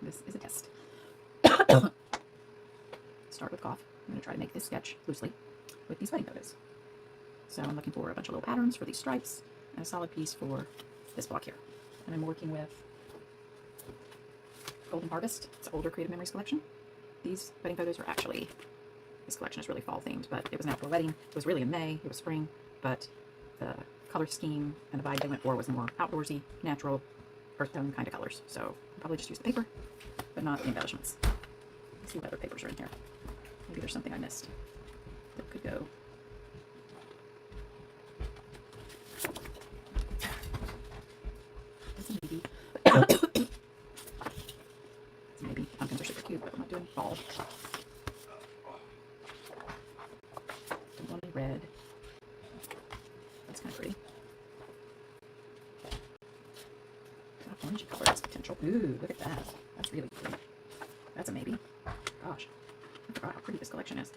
this is a test. Start with cough. I'm going to try to make this sketch loosely with these wedding photos. So I'm looking for a bunch of little patterns for these stripes and a solid piece for this block here. And I'm working with Golden Harvest. It's an older Creative Memories collection. These wedding photos are actually, this collection is really fall themed, but it was an outdoor wedding. It was really in May, it was spring, but the color scheme and the vibe they went for was more outdoorsy, natural, earth tone kind of colors. So I'll probably just use the paper, but not the embellishments. Let's see what other papers are in here. Maybe there's something I missed that could go. That's a maybe. It's a maybe. Pumpkins are super cute, but I'm not doing fall. Don't want any red. That's kind of pretty. Got orangey color as potential. Ooh, look at that. That's really pretty. That's a maybe. Gosh, I forgot how pretty this collection is.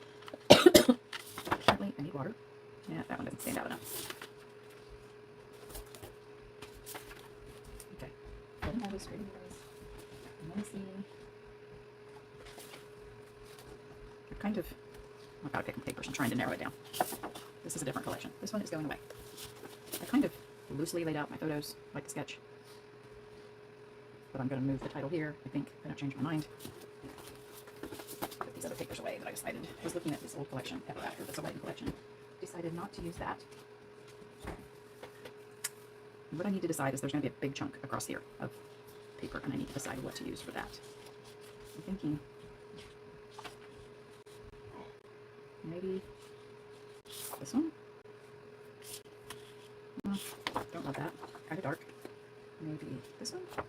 Apparently, I need water. Yeah, that one doesn't stand out enough. Okay. Golden Harvest, Creative Memories. Let me see. They're kind of, I've got to pick some papers. I'm trying to narrow it down. This is a different collection. This one is going away. I kind of loosely laid out my photos like the sketch. But I'm going to move the title here. I think I don't change my mind. Put these other papers away that I decided. I was looking at this old collection ever after this wedding collection. Decided not to use that. And what I need to decide is there's going to be a big chunk across here of paper, and I need to decide what to use for that. I'm thinking maybe this one. Don't love that. Kind of dark. Maybe this one. What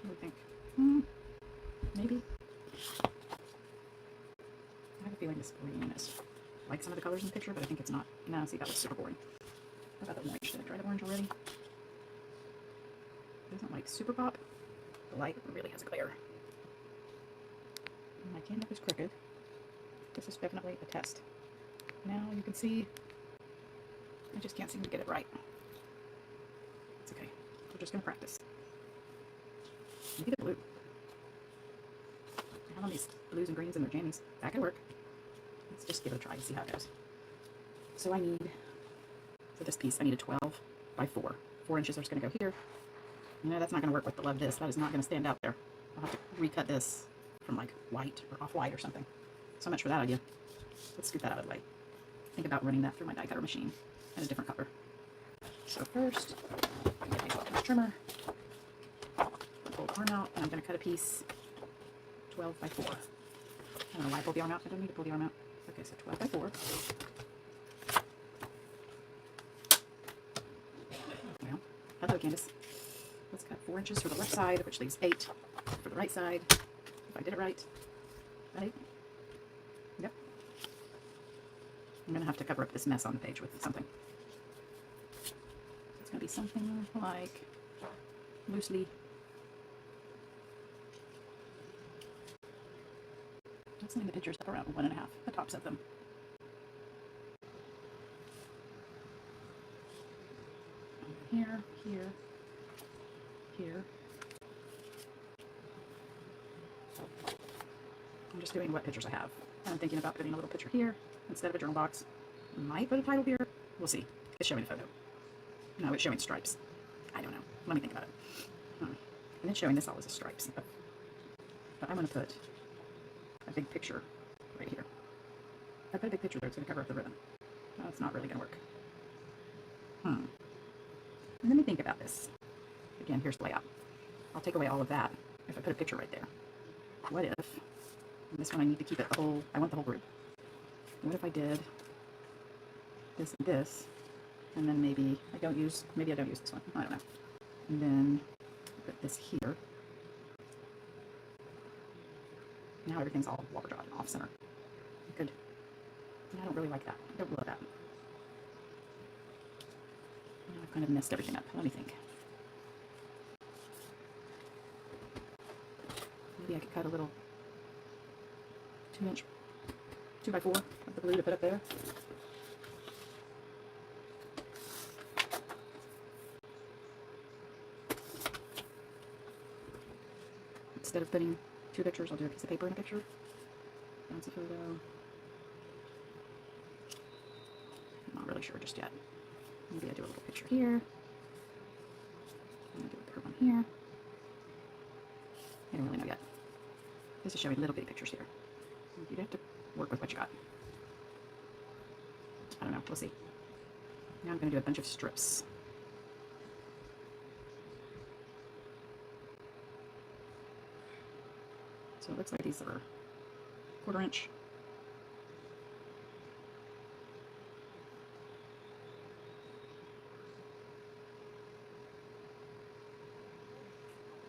do you think? Maybe. I have a feeling this green is like some of the colors in the picture, but I think it's not. No, see, that looks super boring. What about the orange? Did I try the orange already? It doesn't like super pop. The light really has a glare. My canvas is crooked. This is definitely a test. Now you can see I just can't seem to get it right. It's okay. We're just going to practice. Maybe the blue. I have all these blues and greens in their jammies. That could work. Let's just give it a try and see how it goes. So I need, for this piece, I need a 12 by 4. 4 inches are just going to go here. You know, that's not going to work with the love this. That is not going to stand out there. I'll have to recut this from like white or off-white or something. So much for that idea. Let's scoot that out of the way. Think about running that through my die cutter machine in a different color. So first, I'm going to get a trimmer, pull the arm out, and I'm going to cut a piece 12 by 4. I don't know why I pulled the arm out. I don't need to pull the arm out. Okay, so 12 by 4. Well, hello, Candace. Let's cut 4 inches for the left side, which leaves 8 for the right side. If I did it right. Right? Yep. I'm going to have to cover up this mess on the page with something. It's going to be something like loosely. Let's line the pictures up around 1.5, the tops of them. Here, here, here. I'm just doing what pictures I have. I'm thinking about putting a little picture here instead of a journal box. Might put a title here. We'll see. It's showing a photo. No, it's showing stripes. I don't know. Let me think about it. And it's showing this all as a stripes. But I'm going to put a big picture right here. If I put a big picture there, it's going to cover up the ribbon. No, it's not really going to work. And let me think about this. Again, here's the layout. I'll take away all of that if I put a picture right there. What if, and this one I need to keep it the whole, I want the whole group. What if I did this and this, and then maybe I don't use this one. I don't know. And then put this here. Now everything's all water dried and off center. Good. I don't really like that. I don't love that. Now I've kind of messed everything up. Let me think. Maybe I could cut a little 2-inch 2x4 of the blue to put up there. instead of putting two pictures, I'll do a piece of paper and a picture. Bounce a photo. I'm not really sure just yet. Maybe I do a little picture here. I'm going to do a bigger one here. I don't really know yet. This is showing little bitty pictures here. You'd have to work with what you got. I don't know. We'll see. Now I'm going to do a bunch of strips. So it looks like these are 1/4 inch.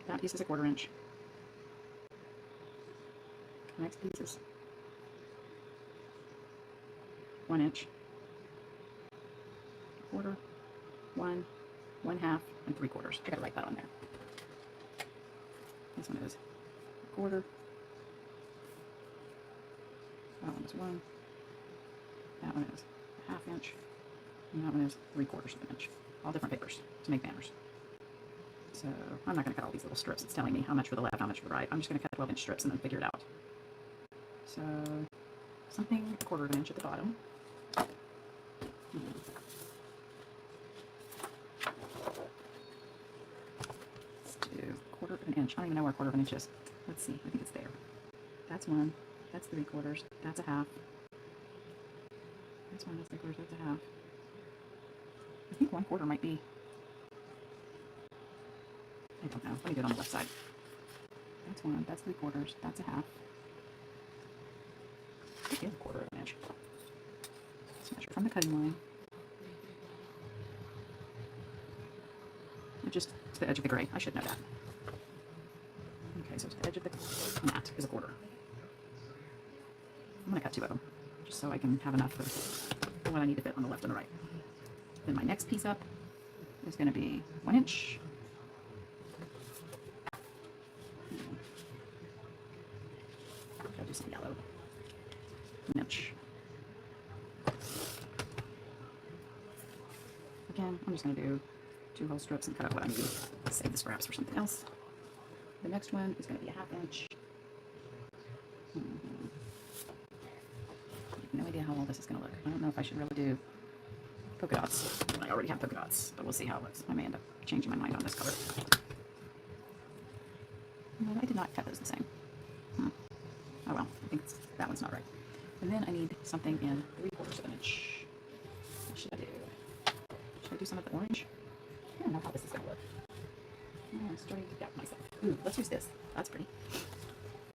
That piece is a 1/4 inch. The next piece is 1 inch, 1/4, 1, 1/2, and 3/4. I gotta write that on there. This one is 1/4. That one is 1. That one is 1/2 inch. And that one is 3/4 of an inch. All different papers to make banners. So I'm not going to cut all these little strips. It's telling me how much for the left, how much for the right. I'm just going to cut 12-inch strips and then figure it out. So something 1/4 of an inch at the bottom. Let's do 1/4 of an inch. I don't even know where 1/4 of an inch is. Let's see. I think it's there. That's 1. That's 3/4. That's a 1/2. That's 1. That's 3/4. That's a 1/2. I think 1/4 might be. I don't know. Let me do it on the left side. That's 1. That's 3/4. That's a 1/2. It is 1/4 of an inch. Let's measure from the cutting line. Just to the edge of the gray. I should know that. Okay, so to the edge of the mat is a 1/4. I'm going to cut 2 of them, just so I can have enough for what I need to fit on the left and the right. Then my next piece up is going to be 1 inch. I'll do some yellow. 1 inch. Again, I'm just going to do 2 whole strips and cut out what I need. Save the scraps for something else. The next one is going to be a 1/2 inch. I have no idea how all this is going to look. I don't know if I should really do polka dots. I already have polka dots, but we'll see how it looks. I may end up changing my mind on this color. No, I did not cut those the same. Oh well, I think that one's not right. And then I need something in 3/4 of an inch. What should I do? Should I do some of the orange? I don't know how this is going to look. I'm starting to doubt myself. Ooh, let's use this. That's pretty.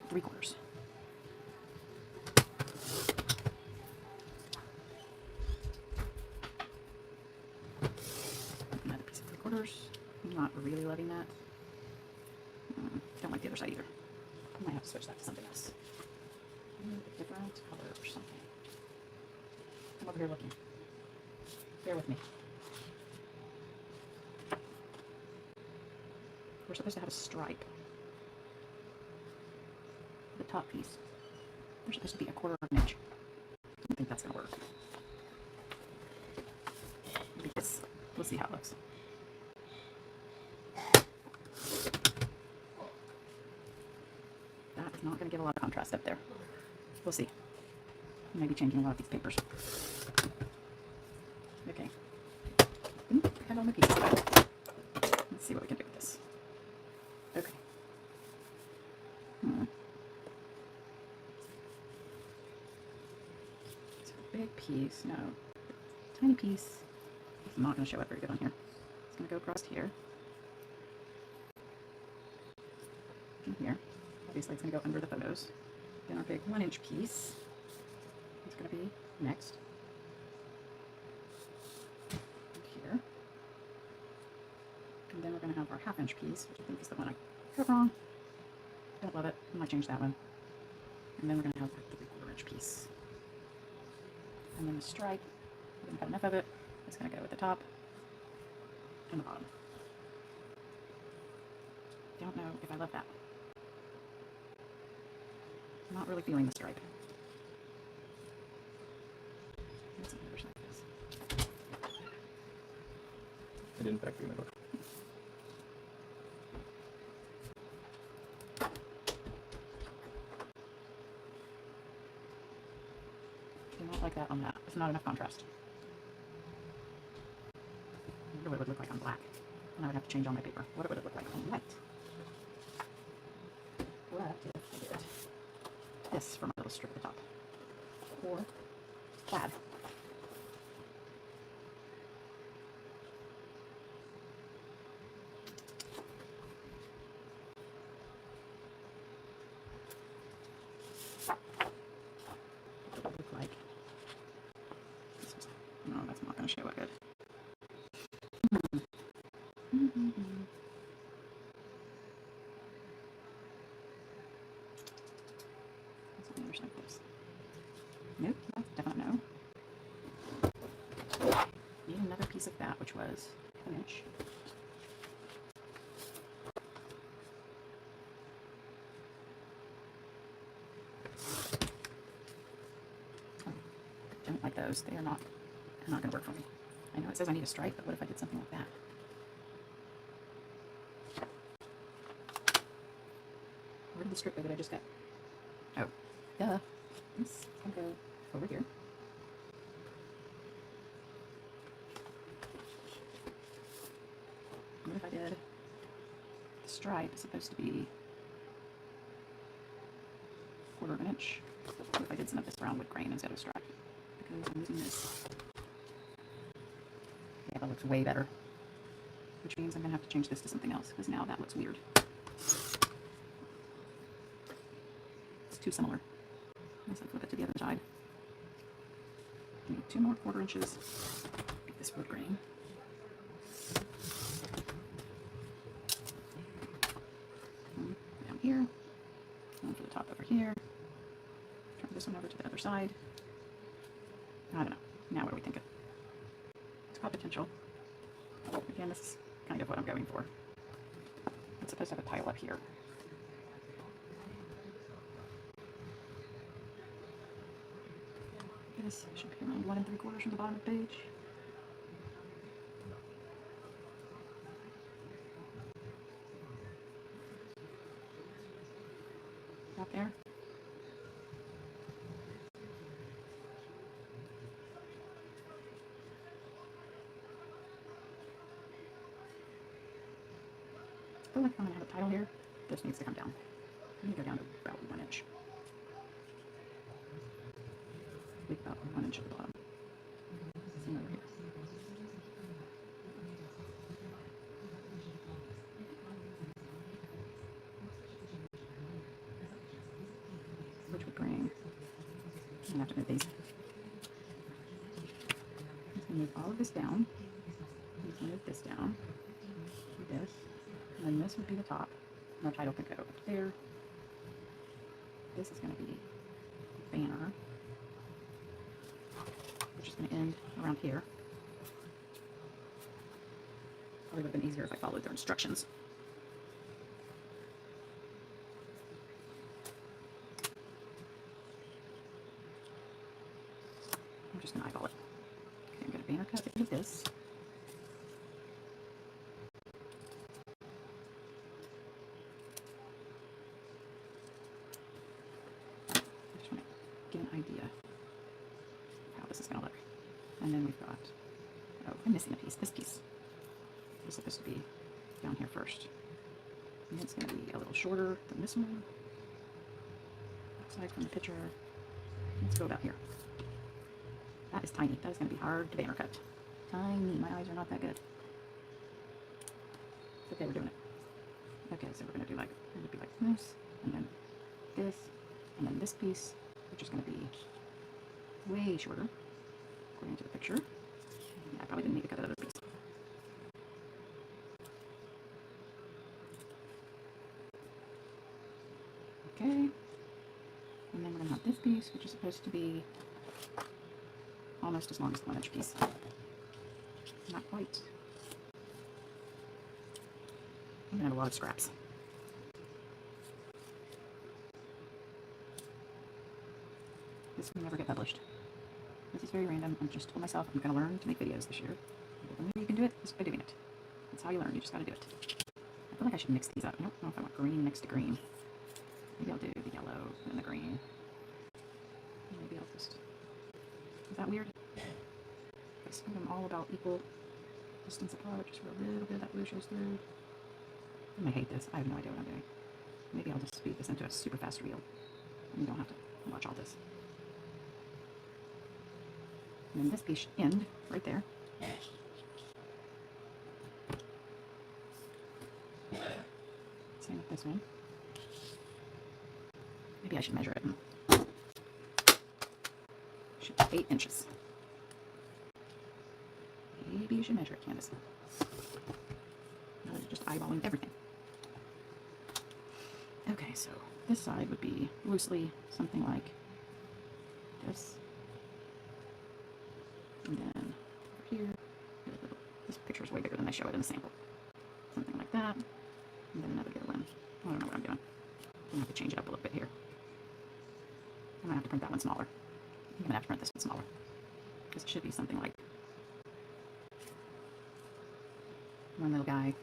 3/4. Another piece of 3/4. I'm not really loving that. Don't like the other side either. I might have to switch that to something else. A different color or something. I'm over here looking. Bear with me. We're supposed to have a stripe. The top piece. There's supposed to be a 1/4 of an inch. I don't think that's going to work. Because we'll see how it looks. That is not going to give a lot of contrast up there. We'll see. I may be changing a lot of these papers. Okay. Cut on the piece. Let's see what we can do with this. Okay. So a big piece, no. Tiny piece. It's not going to show up very good on here. It's going to go across here. And here. Obviously it's going to go under the photos. Then our big 1 inch piece is going to be next. And here. And then we're going to have our 1/2 inch piece, which I think is the one I cut wrong. Don't love it. I might change that one. And then we're going to have the 3/4 inch piece. And then the stripe, we're going to cut enough of it. It's going to go at the top and the bottom. Don't know if I love that. I'm not really feeling the stripe. Let's see the version like this. I didn't factory my book. like that on that. It's not enough contrast. I wonder what it would look like on black. And I would have to change all my paper. What would it look like on white? What if I did this for my little strip at the top? Or plaid. Look like no, that's not going to show it good. That's on the other side, please. Nope, that's definitely no. Need another piece of that, which was an inch. Don't like those. They're not going to work for me. I know it says I need a stripe, but what if I did something like that? Where did the strip go that I just got? Oh, duh. This can go over here. What if I did the stripe is supposed to be 1/4 of an inch? What if I did some of this brown wood grain instead of stripe? Because I'm using this. Yeah, that looks way better. Which means I'm going to have to change this to something else because now that looks weird. It's too similar. Let's flip it to the other side. I need 2 more 1/4 inches. Get this wood grain. Down here. One for the top over here. Turn this one over to the other side. I don't know. Now what are we thinking? It's got potential. Again, this is kind of what I'm going for. It's supposed to have a tile up here. This should be around 1 3/4 from the bottom of the page. About there. I feel like if I'm going to have a title here, this needs to come down. I need to go down to about 1 inch. Leave about 1 inch at the bottom. Same over here. Which would bring, I'm going to have to move these. I'm just going to move all of this down. I'm just going to move this down. Do this. And then this would be the top. And our title could go up there. This is going to be a banner, which is going to end around here. Probably would have been easier if I followed their instructions. I'm just going to eyeball it. Okay, I'm going to banner cut it with this. Get an idea of how this is going to look. And then we've got, oh, I'm missing a piece. This piece is supposed to be down here first. And it's going to be a little shorter than this one. Looks like from the picture. Let's go about here. That is tiny. That is going to be hard to banner cut. Tiny. My eyes are not that good. Okay, we're doing it. Okay, so we're going to do like, it would be like this, and then this, and then this piece, which is going to be way shorter, according to the picture. Yeah, I probably didn't need to cut that other piece. Okay, and then we're going to have this piece, which is supposed to be almost as long as the 1 inch piece. Not quite. I'm going to have a lot of scraps. This will never get published. This is very random. I just told myself I'm going to learn to make videos this year. The only way you can do it is by doing it. That's how you learn. You just got to do it. I feel like I should mix these up. I don't know if I want green next to green. Maybe I'll do the yellow and the green. Maybe I'll just that weird? I spin them all about equal distance apart, just where a little bit of that blue shows through. I may hate this. I have no idea what I'm doing. Maybe I'll just speed this into a super fast reel. And you don't have to watch all this. And then this piece should end right there. Same with this one. Maybe I should measure it. Should be 8 inches. Maybe you should measure it, Candace. Just eyeballing everything. Okay, so this side would be loosely something like this. And then over here, this picture is way bigger than they show it in the sample. Something like that. And then another good one. I don't know what I'm doing. I'm going to have to change it up a little bit here. I'm going to have to print that one smaller. I'm going to have to print this one smaller. Because it should be something like one little guy,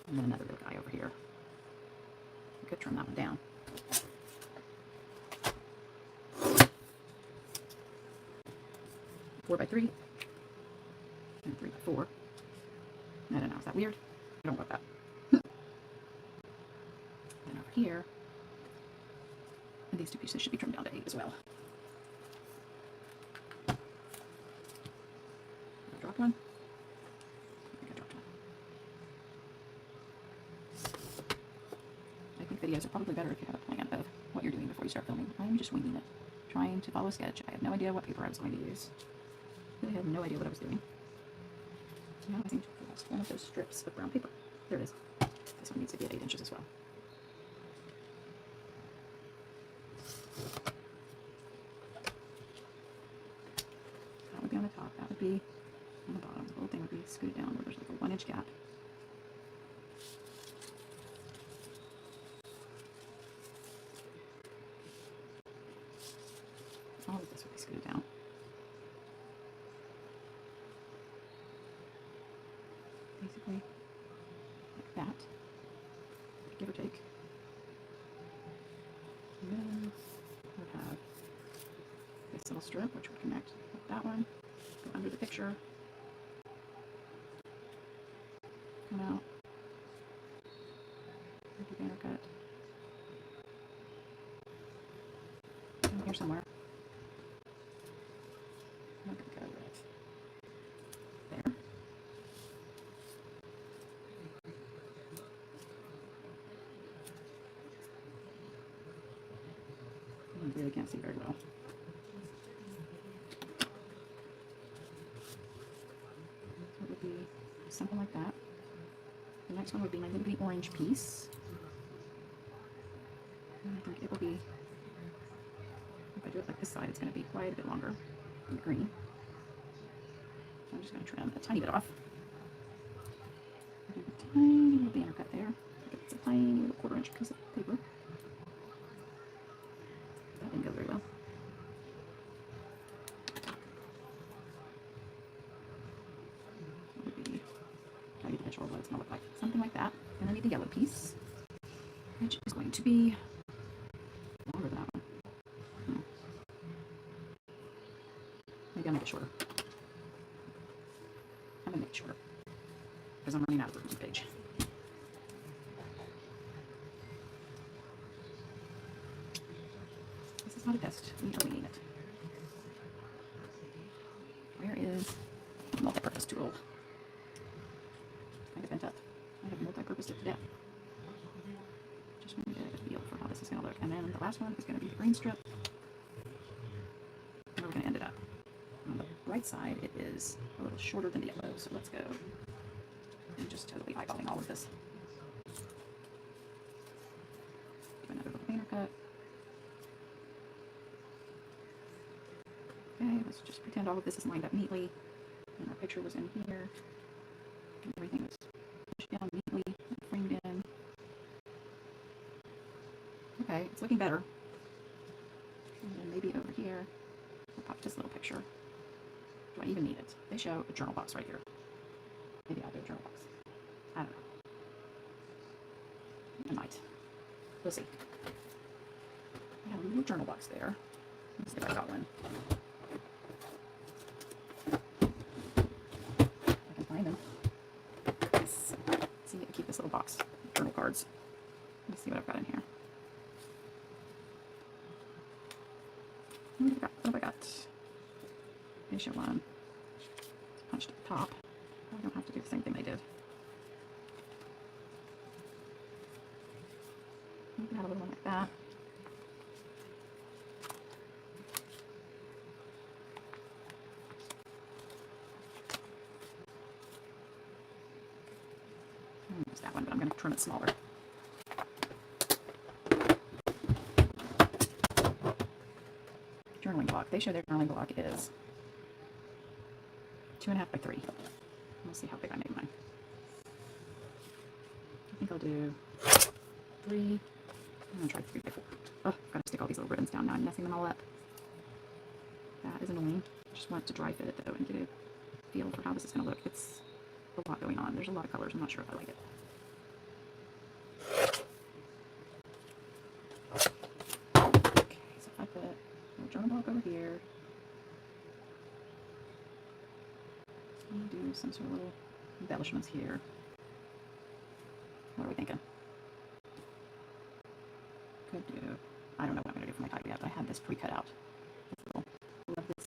and then another little guy over here. I could trim that one down. Four by 3 and 3 by 4. I don't know, is that weird? I don't want that. Then over here, and these two pieces should be trimmed down to 8 as well. I dropped one. I think I dropped one. I think videos are probably better if you have a plan of what you're doing before you start filming. I'm just winging it, trying to follow a sketch. I had no idea what paper I was going to use. I had no idea what I was doing. Now I think I lost one of those strips of brown paper. There it is. This one needs to be at 8 inches as well. That would be on the top. That would be on the bottom. The whole thing would be scooted down where there's like a 1-inch gap. All of this would be scooted down. Basically, like that, give or take. And then we would have this little strip, which would connect with that one, go under the picture, come out, make a banner cut, in here somewhere. I'm going to go right there. I really can't see very well. So it would be something like that. The next one would be my little orange piece. And I think it will be, if I do it like this side, it's going to be quite a bit longer than the green. So I'm just going to trim a tiny bit off. Do a tiny little banner cut there. It's a tiny little 1/4-inch piece of paper. That didn't go very well. It would be, I need to measure what it's going to look like. Something like that. And I need the yellow piece, which is going to be longer than that one. Maybe I'll make it shorter. I'm going to make it shorter because I'm running out of room on the page. This is not a test. We are winging it. Where is the multi-purpose tool? It's kind of bent up. I have multi-purposed it to death. Just want to get a feel for how this is going to look. And then the last one is going to be the green strip. Where we're going to end it up. On the right side, it is a little shorter than the yellow, so let's go. I'm just totally eyeballing all of this. Do another little banner cut. Okay, let's just pretend all of this is lined up neatly. And our picture was in here. And everything was pushed down neatly and framed in. Okay, it's looking better. And then maybe over here, I'll pop this little picture. Do I even need it? They show a journal box right here. Maybe I'll do a journal box. I don't know. I might. We'll see. I have a little journal box there. Let's see if I got one. box, journal cards. Let's see what I've got in here. What have I got? Issue 1. Punched at the top. I don't have to do the same thing they did. Maybe have a little one like that. Use that one, but I'm going to trim it smaller. Journaling block. They show their journaling block is 2.5 by 3. We'll see how big I made mine. I think I'll do 3. I'm going to try 3 by 4. Oh, I've got to stick all these little ribbons down now. I'm messing them all up. That is annoying. I just want to dry fit it though and get a feel for how this is going to look. It's a lot going on. There's a lot of colors. I'm not sure if I like it. Okay, so if I put a journal block over here, I'm going to do some sort of little embellishments here. What are we thinking? Could do, I don't know what I'm going to do for my title yet, but I had this pre-cut out. Love this.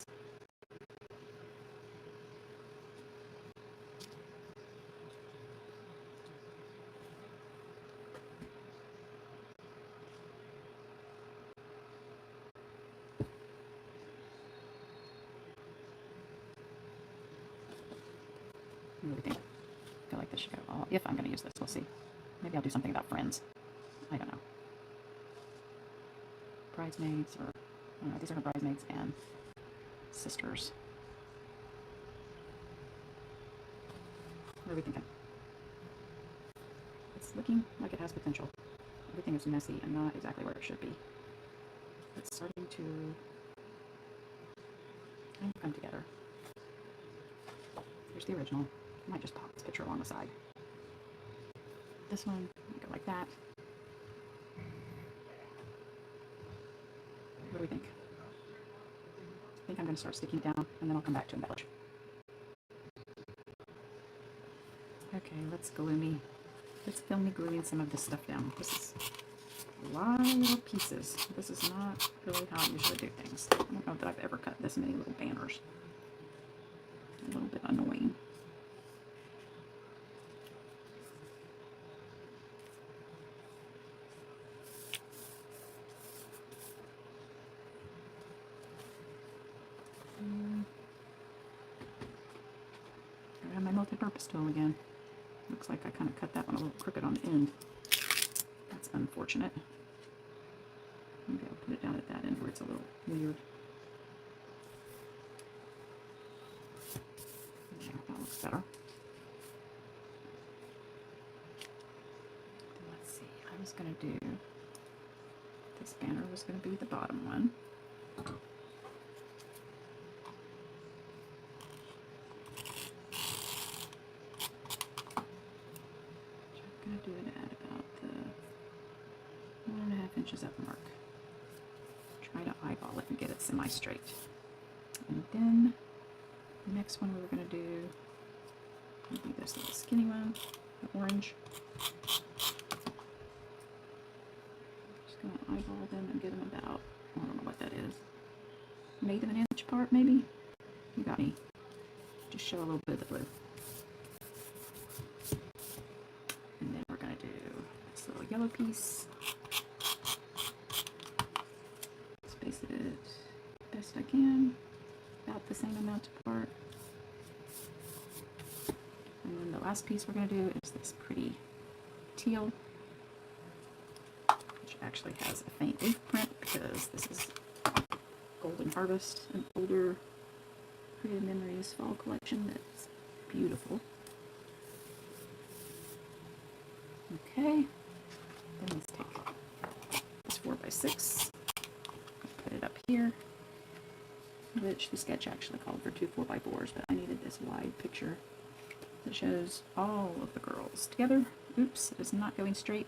What do you think? I feel like this should go all, if I'm going to use this, we'll see. Maybe I'll do something about friends. I don't know. Bridesmaids, or, I don't know, these are her bridesmaids and sisters. What are we thinking? It's looking like it has potential. Everything is messy and not exactly where it should be. It's starting to kind of come together. Here's the original. I might just pop this picture along the side. This one, go like that. What do we think? I think I'm going to start sticking down and then I'll come back to embellish. Okay, let's film me gluing some of this stuff down. This is a lot of little pieces. This is not really how I usually do things. I don't know that I've ever cut this many little banners. A little bit annoying. I have my multi-purpose tool again. Looks like I kind of cut that one a little crooked on the end. That's unfortunate. Maybe I'll put it down at that end where it's a little weird. Yeah, that looks better. Let's see. I was going to do, this banner was going to be the bottom one. Do it at about the 1.5 inches up mark. Try to eyeball it and get it semi-straight. And then the next one we're going to do will be this little skinny one, the orange. Just going to eyeball them and get them about, I don't know what that is, an 1/8 of an inch apart maybe. You got me. Just show a little bit of the blue. Yellow piece. Space it best I can, about the same amount apart. And then the last piece we're going to do is this pretty teal, which actually has a faint leaf print because this is Golden Harvest, an older Creative Memories fall collection that's beautiful. Okay. Then let's take this 4x6, put it up here, which the sketch actually called for 2 4x4s, but I needed this wide picture that shows all of the girls together. Oops, it is not going straight.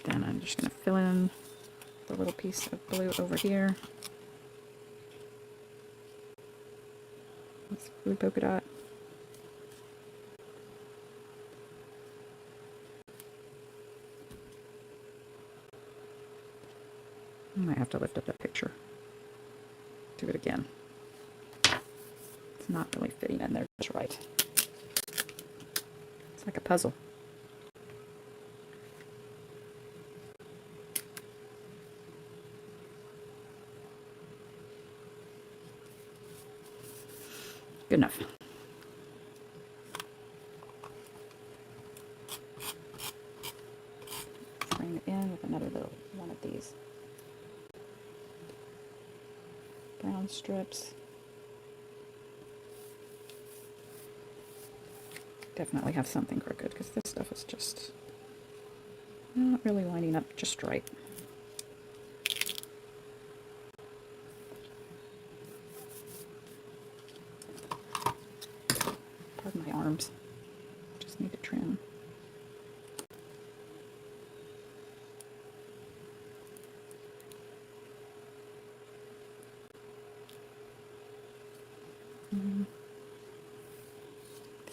Then I'm just going to fill in the little piece of blue over here. This blue polka dot. I might have to lift up that picture. Do it again. It's not really fitting in there just right. It's like a puzzle. Good enough. Let's bring it in with another little one of these brown strips. Definitely have something crooked because this stuff is just not really lining up just right. Pardon my arms. Just need to trim.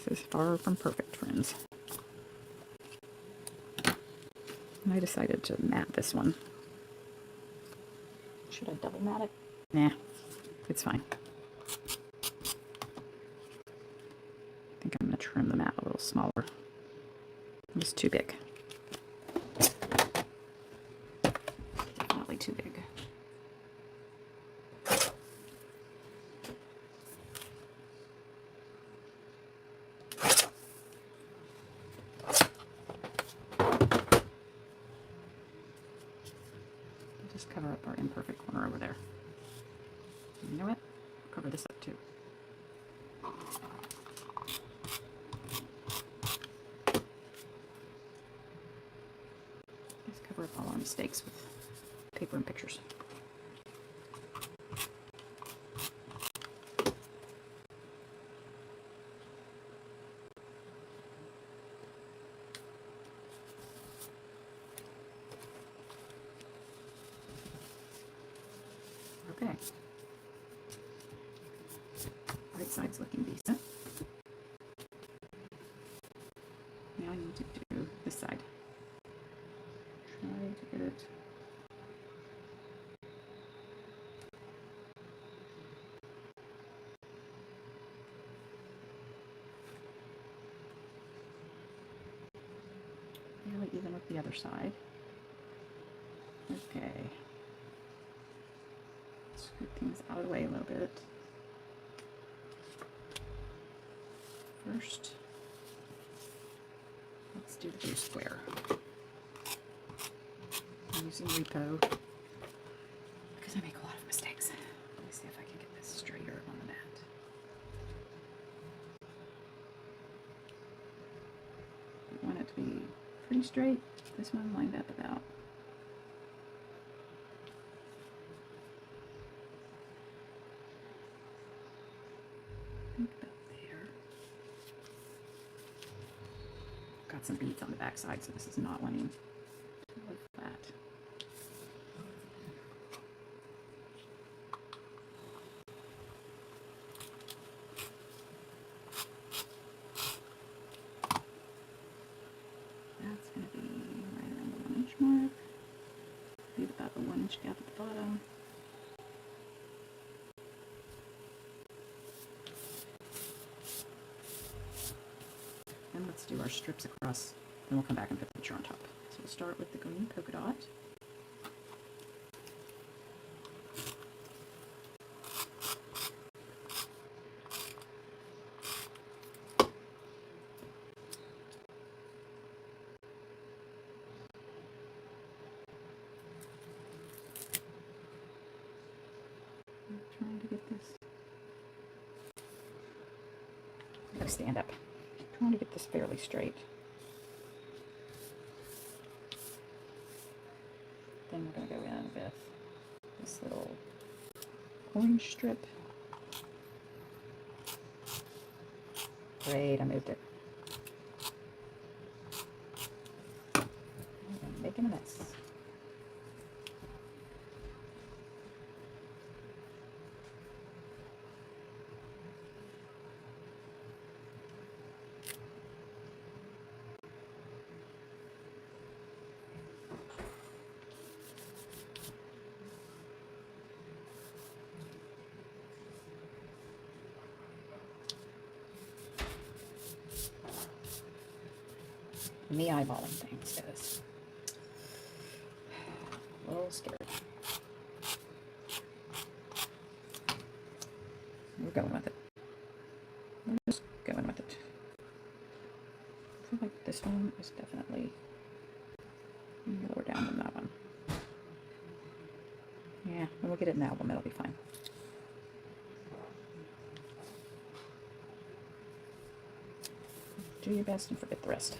This is far from perfect, friends. And I decided to mat this one. Should I double mat it? Nah, it's fine. I think I'm going to trim the mat a little smaller. It's too big. Definitely too big. Just cover up our imperfect corner over there. You know what? Cover this up too. Just cover up all our mistakes with paper and pictures. Okay. Right side's looking decent. Now I need to do this side. Try to get it. Fairly even with the other side. Okay. Scoot things out of the way a little bit. First, let's do the blue square. I'm using Repo because I make a lot of mistakes. Let me see if I can get this straighter on the mat. I want it to be pretty straight. This one lined up about. I think about there. Got some beads on the back side, so this is not laying totally flat. That's going to be right around the 1 inch mark. Leave about a 1 inch gap at the bottom. And let's do our strips across, then we'll come back and put the picture on top. So we'll start with the green polka dot. I'm trying to get this. I gotta stand up. Trying to get this fairly straight. Then we're going to go in with this little orange strip. Great, I moved it. I'm making a mess. Me eyeballing things, guys. A little scared. We're going with it. We're just going with it. I feel like this one is definitely lower down than that one. Yeah, when we get it in the album, it'll be fine. Do your best and forget the rest.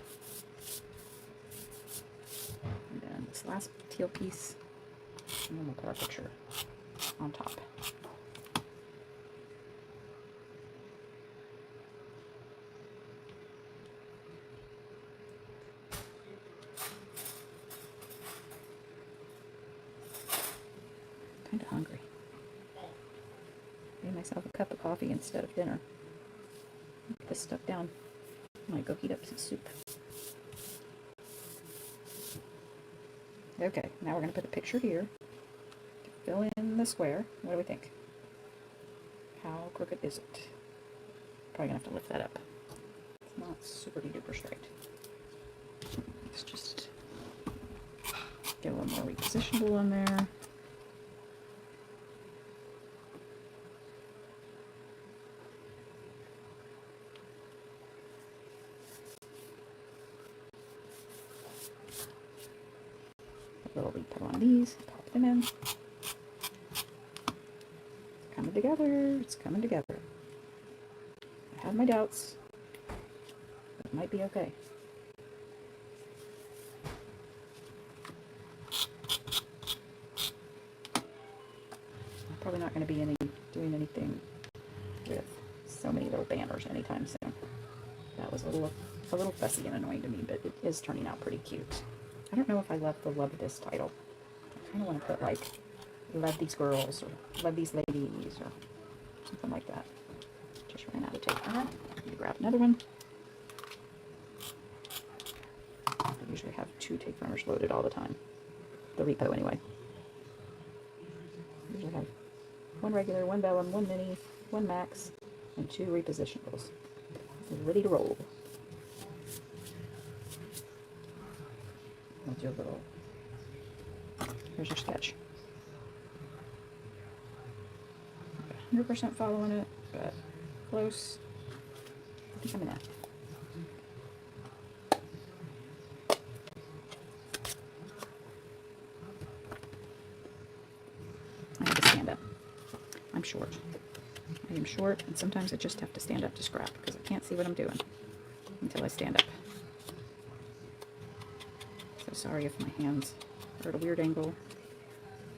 And then this last teal piece, and then we'll put our picture on top. Kind of hungry. Made myself a cup of coffee instead of dinner. Get this stuff down. I might go heat up some soup. Okay, now we're going to put a picture here to fill in the square. What do we think? How crooked is it? Probably going to have to lift that up. It's not super duper straight. Let's just get a little more repositionable on there. A little repo on these, pop them in. It's coming together, it's coming together. I have my doubts, but it might be okay. I'm probably not going to be doing anything with so many little banners anytime soon. That was a little fussy and annoying to me, but it is turning out pretty cute. I don't know if I love this title. I kind of want to put like, love these girls, or love these ladies, or something like that. Just ran out of tape. Let me grab another one. I usually have 2 tape runners loaded all the time. The repo anyway. I usually have 1 regular, 1 vellum, 1 mini, 1 max, and 2 repositionables. Ready to roll. We'll do a little, here's your sketch. 100% following it, but close. I think I'm gonna. I have to stand up. I'm short. I am short, and sometimes I just have to stand up to scrap because I can't see what I'm doing until I stand up. So sorry if my hands are at a weird angle.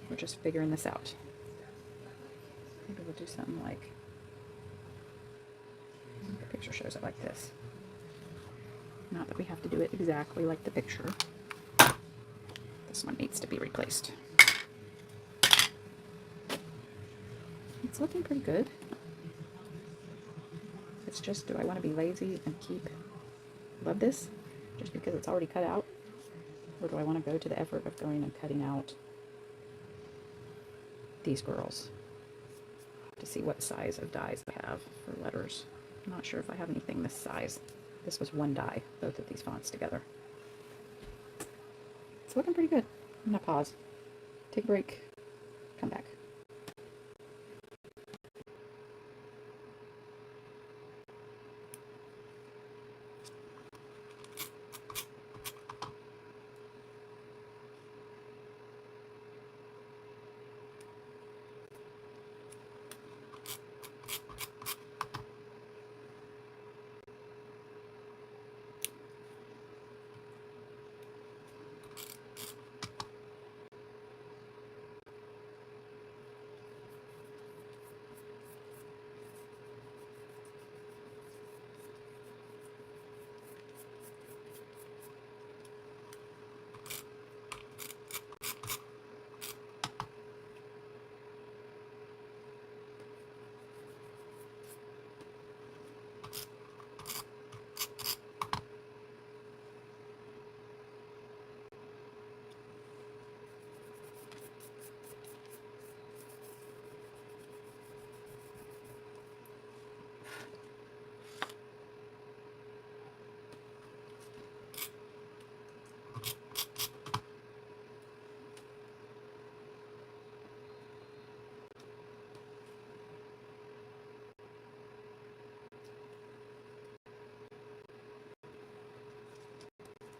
We're just figuring this out. Maybe we'll do something like, the picture shows it like this. Not that we have to do it exactly like the picture. This one needs to be replaced. It's looking pretty good. It's just, do I want to be lazy and love this just because it's already cut out? Or do I want to go to the effort of going and cutting out these girls to see what size of dies I have for letters? I'm not sure if I have anything this size. This was 1 die, both of these fonts together. It's looking pretty good. I'm going to pause, take a break, come back.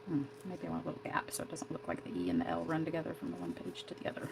Maybe I want a little gap so it doesn't look like the E and the L run together from the one page to the other.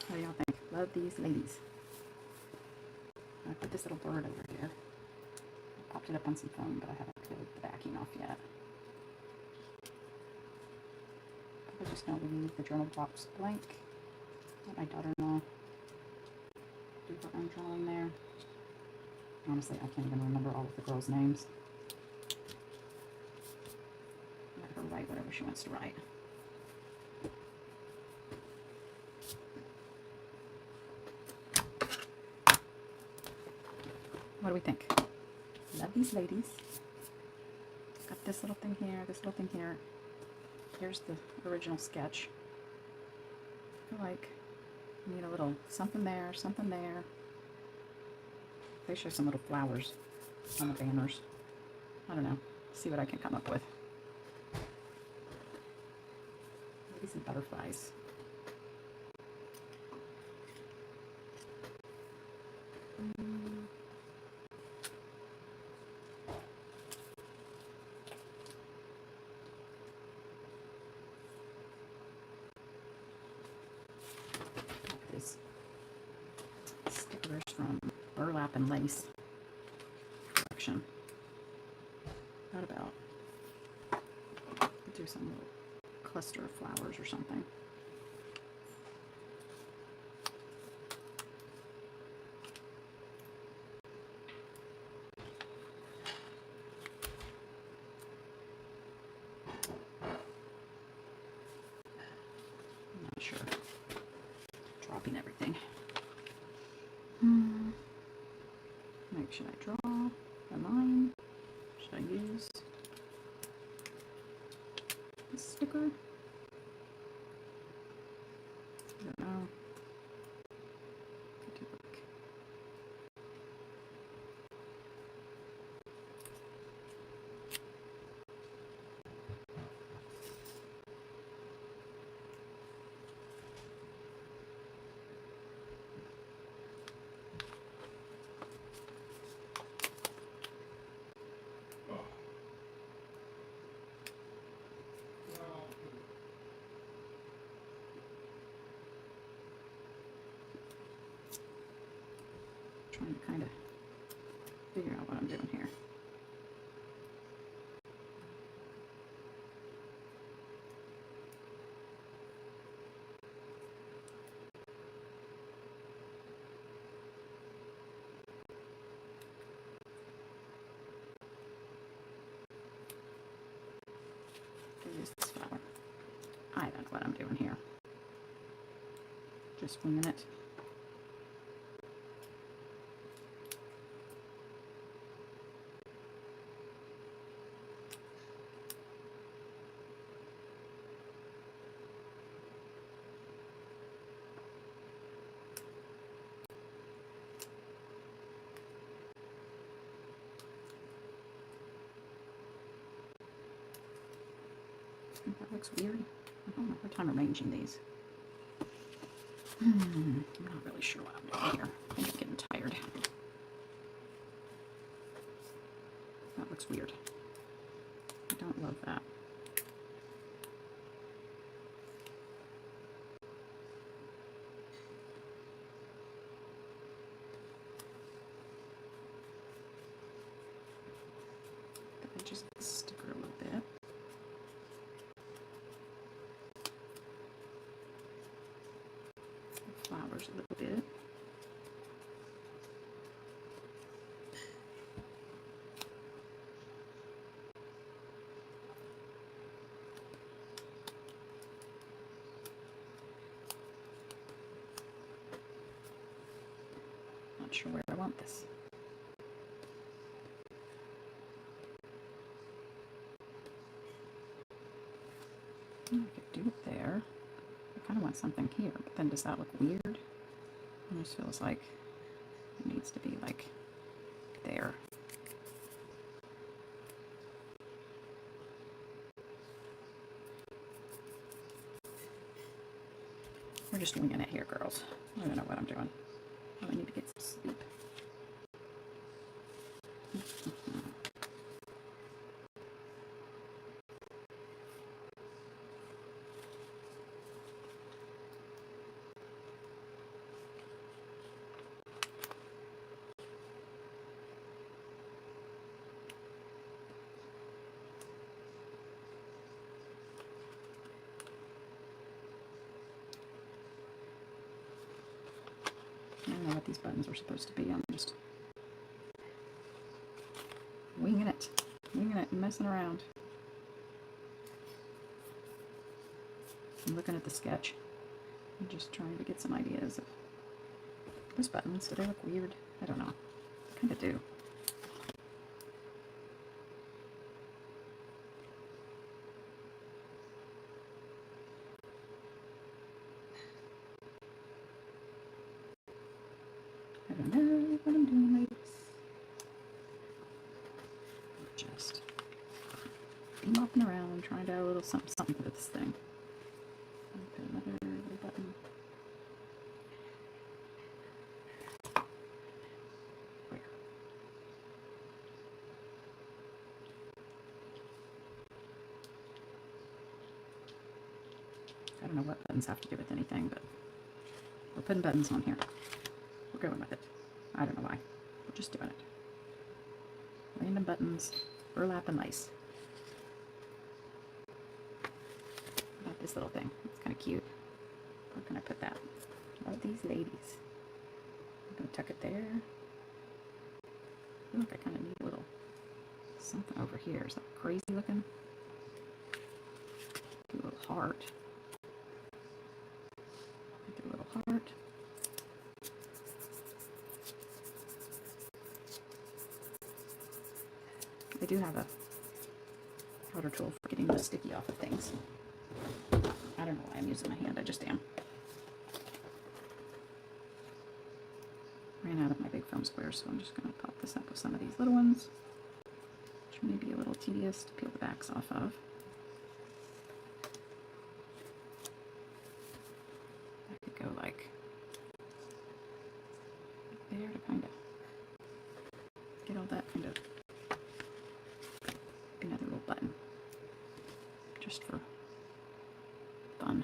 What do y'all think? Love these ladies. I put this little bird over here. I popped it up on some foam, but I haven't peeled the backing off yet. I'm just going to leave the journal box blank. Let my daughter-in-law do her own journaling there. Honestly, I can't even remember all of the girls' names. Let her write whatever she wants to write. What do we think? Love these ladies. Got this little thing here, this little thing here. Here's the original sketch. I feel like I need a little something there, something there. They show some little flowers on the banners. I don't know. See what I can come up with. Maybe some butterflies. These stickers from Burlap and Lace collection. What about do some little cluster of flowers or something? I'm not sure. Dropping everything. Like, should I draw a line? Should I use this sticker? I don't know. Could do like trying to kind of figure out what I'm doing here. Use this flower. I don't know what I'm doing here. Just winging it. That looks weird. I don't know what time arranging these. I'm not really sure what I'm doing here. I think I'm getting tired. That looks weird. I don't love that. The edges of the sticker a little bit. The flowers a little bit. Not sure where I want this. I could do it there. I kind of want something here, but then does that look weird? It almost feels like it needs to be like there. We're just winging it here, girls. I don't know what I'm doing. I need to get some sleep. I don't know what these buttons are supposed to be. I'm just winging it and messing around. I'm looking at the sketch. I'm just trying to get some ideas of those buttons. Do they look weird? I don't know. They kind of do. I don't know what I'm doing, ladies. Just be mopping around, trying to add a little something to this thing. Put another little button. Where? I don't know what buttons have to do with anything, but we're putting buttons on here. We're going with it. I don't know why. We're just doing it. Random buttons, burlap and lace. How about this little thing? It's kind of cute. Where can I put that? How about these ladies? I'm going to tuck it there. I feel like I kind of need a little something over here. Is that crazy looking? Do a little heart. Do a little heart. I do have a powder tool for getting the sticky off of things. I don't know why I'm using my hand, I just am. Ran out of my big foam squares, so I'm just going to pop this up with some of these little ones, which may be a little tedious to peel the backs off of. I could go like there to kind of get all that kind of another little button just for fun.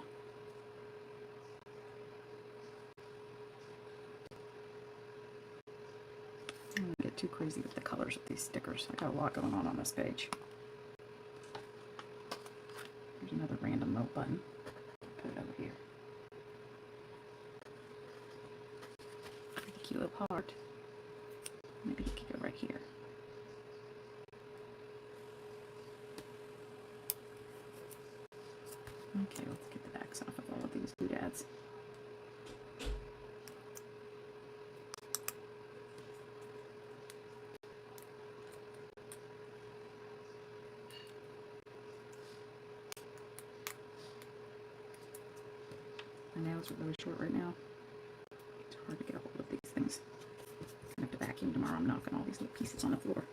I don't want to get too crazy with the colors of these stickers. I got a lot going on this page. There's another random little button. Put it over here. A cute little heart. Maybe it could go right here. Okay, let's get the backs off of all of these doodads. My nails are really short right now. It's hard to get a hold of these things. I have to vacuum tomorrow. I'm knocking all these little pieces on the floor.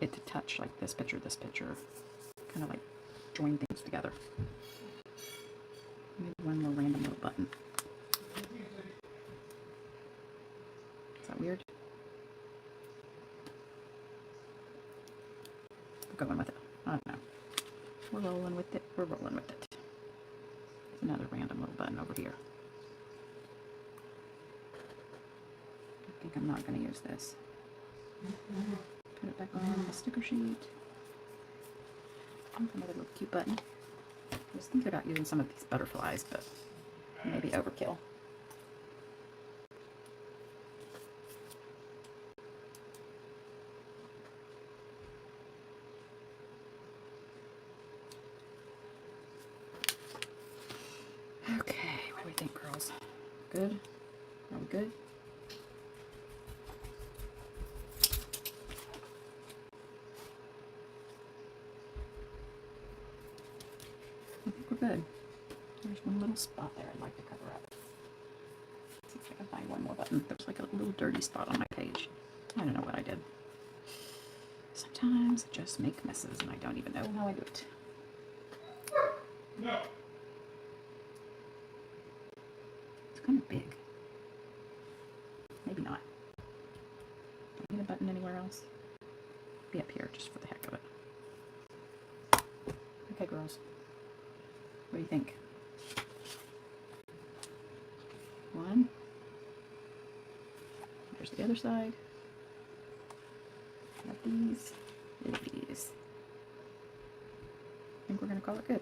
it to touch like this picture, kind of like join things together. Maybe one more random little button. Is that weird? We're going with it. I don't know. We're rolling with it. We're rolling with it. There's another random little button over here. I think I'm not going to use this. Put it back on the sticker sheet. Another little cute button. I was thinking about using some of these butterflies, but maybe overkill. Okay, what do we think, girls? Good? Are we good? I think we're good. There's one little spot there I'd like to cover up. Let's see if I can find one more button. There's like a little dirty spot on my page. I don't know what I did. Sometimes I just make messes and I don't even know how I do it. No. It's kind of big. Maybe not. Do I need a button anywhere else? Be up here just for the heck of it. Okay, girls. What do you think? One. There's the other side. Got these. These. I think we're going to call it good.